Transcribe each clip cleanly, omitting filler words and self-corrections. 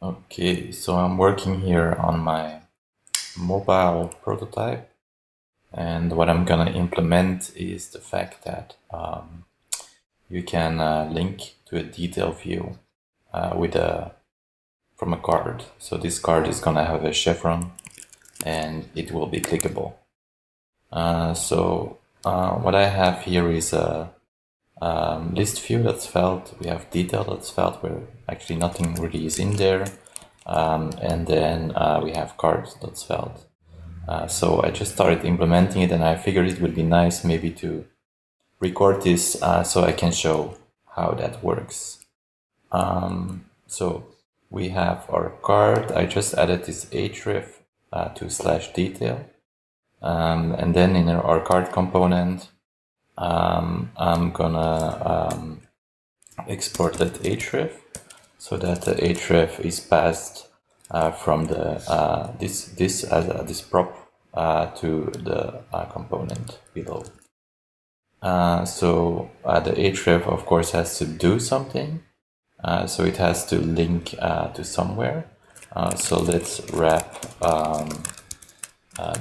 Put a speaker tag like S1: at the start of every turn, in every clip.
S1: Okay, so I'm working here on my mobile prototype, and what I'm gonna implement is the fact that you can link to a detail view from a card. So this card is gonna have a chevron, and it will be clickable. What I have here is a list view that's felt. We have detail that's felt, where actually nothing really is in there. And then we have cards that's felt. So I just started implementing it, and I figured it would be nice maybe to record this so I can show how that works. So we have our card. I just added this href to /detail. And then in our card component, I'm gonna export that href so that the href is passed from the this prop to the component below. The href of course has to do something, so it has to link to somewhere. So let's wrap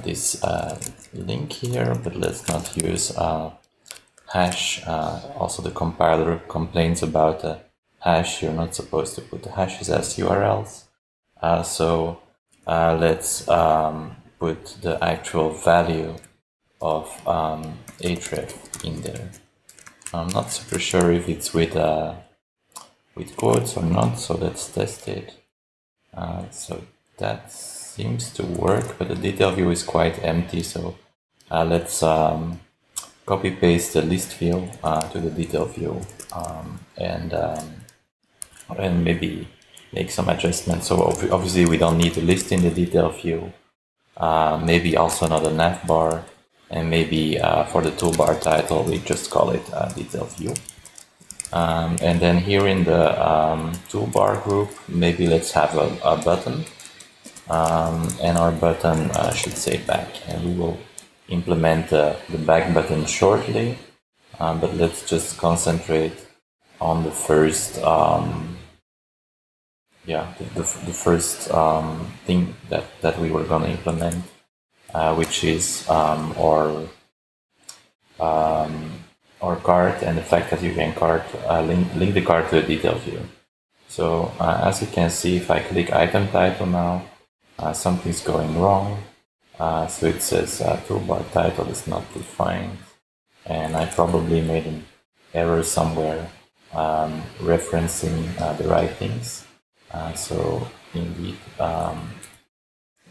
S1: this link here, but let's not use hash. Also, the compiler complains about the hash. You're not supposed to put the hashes as URLs. Let's put the actual value of href in there. I'm not super sure if it's with quotes or not, so let's test it. So that seems to work, but the detail view is quite empty, so let's copy paste the list view to the detail view and maybe make some adjustments. So obviously we don't need the list in the detail view. Maybe also not a nav bar, and maybe for the toolbar title we just call it detail view. And then here in the toolbar group, maybe let's have a button, and our button should say back, and we will implement the back button shortly, but let's just concentrate on the first the first thing that we were going to implement, which is our card, and the fact that you can link the card to a detail view. So as you can see, if I click item title now, something's going wrong. So it says toolbar title is not defined, and I probably made an error somewhere referencing the right things. So indeed,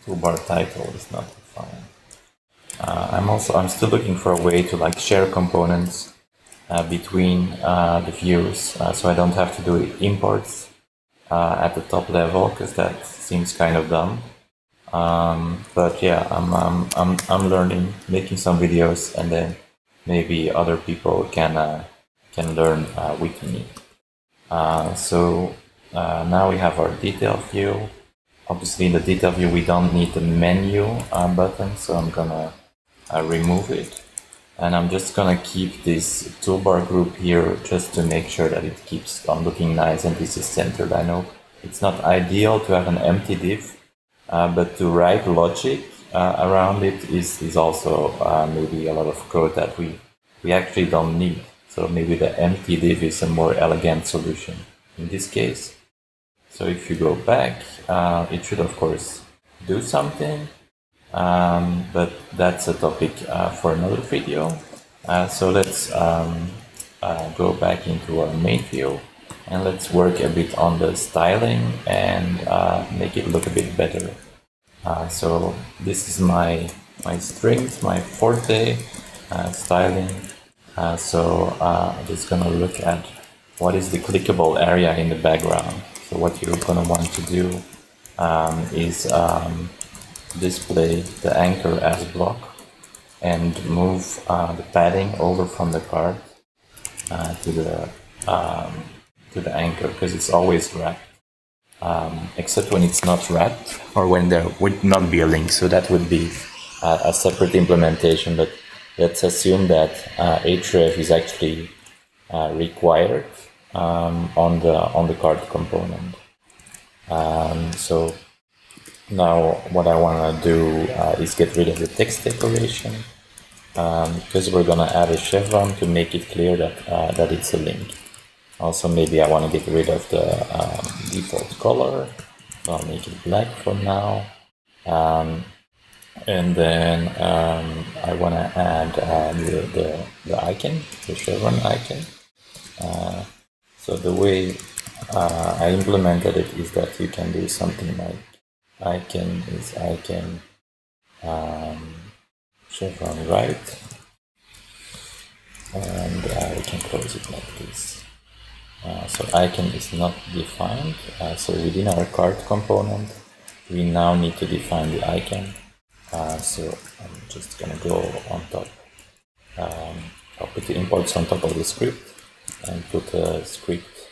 S1: toolbar title is not defined. I'm still looking for a way to share components between the views, so I don't have to do imports at the top level, because that seems kind of dumb. But yeah, I'm learning, making some videos, and then maybe other people can learn with me. Now we have our detail view. Obviously in the detail view we don't need the menu button, so I'm gonna remove it, and I'm just gonna keep this toolbar group here just to make sure that it keeps on looking nice and this is centered. I know it's not ideal to have an empty div, but to write logic around it is also maybe a lot of code that we actually don't need. So maybe the empty div is a more elegant solution in this case. So if you go back, it should of course do something, but that's a topic for another video. So let's go back into our main view, and let's work a bit on the styling and make it look a bit better. So this is my strength, my forte, styling. I'm just gonna look at what is the clickable area in the background. So what you're gonna want to do is display the anchor as block and move the padding over from the card to the anchor, because it's always wrapped, except when it's not wrapped or when there would not be a link. So that would be a separate implementation, but let's assume that href is actually required on the card component. So now what I want to do is get rid of the text decoration, because we're going to add a chevron to make it clear that it's a link. Also, maybe I want to get rid of the default color, so I'll make it black for now. And then I want to add the icon, the chevron icon. So the way I implemented it is that you can do something like icon is icon chevron right, and we can close it like this. So icon is not defined, so within our card component we now need to define the icon. So I'm just gonna go on top. I'll put the imports on top of the script and put the script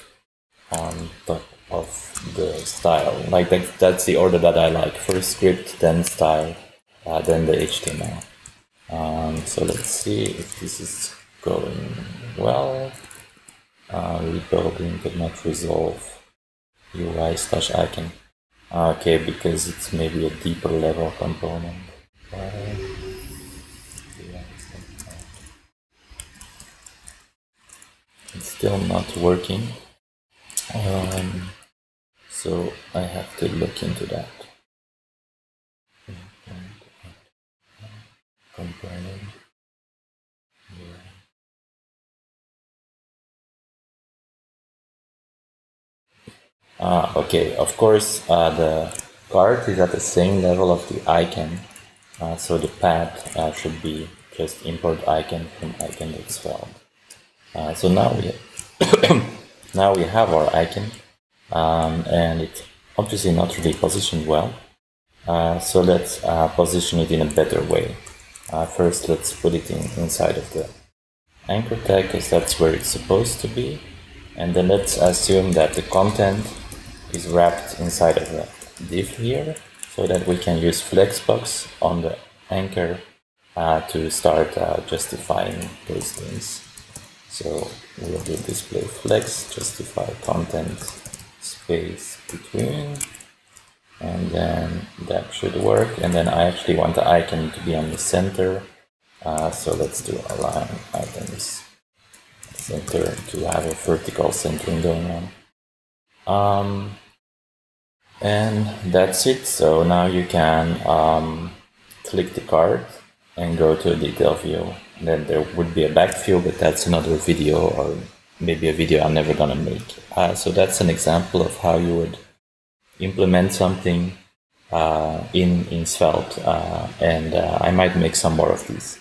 S1: on top of the style. Like that's the order that I like. First script, then style, then the HTML. So let's see if this is going well. Rebuilding could not resolve UI/icon. Okay, because it's maybe a deeper level component. It's still not working. So I have to look into that. Component. Okay, of course, the card is at the same level of the icon, so the path should be just import icon from icon.svelte. So now now we have our icon, and it's obviously not really positioned well. So let's position it in a better way. First, let's put it inside of the anchor tag, because that's where it's supposed to be. And then let's assume that the content is wrapped inside of the div here, so that we can use flexbox on the anchor to start justifying those things. So we'll do display flex, justify content space between, and then that should work. And then I actually want the icon to be on the center, so let's do align items center to have a vertical centering going on. And that's it. So now you can click the card and go to a detail view. Then there would be a back view, but that's another video, or maybe a video I'm never gonna make. So that's an example of how you would implement something in Svelte, and I might make some more of these.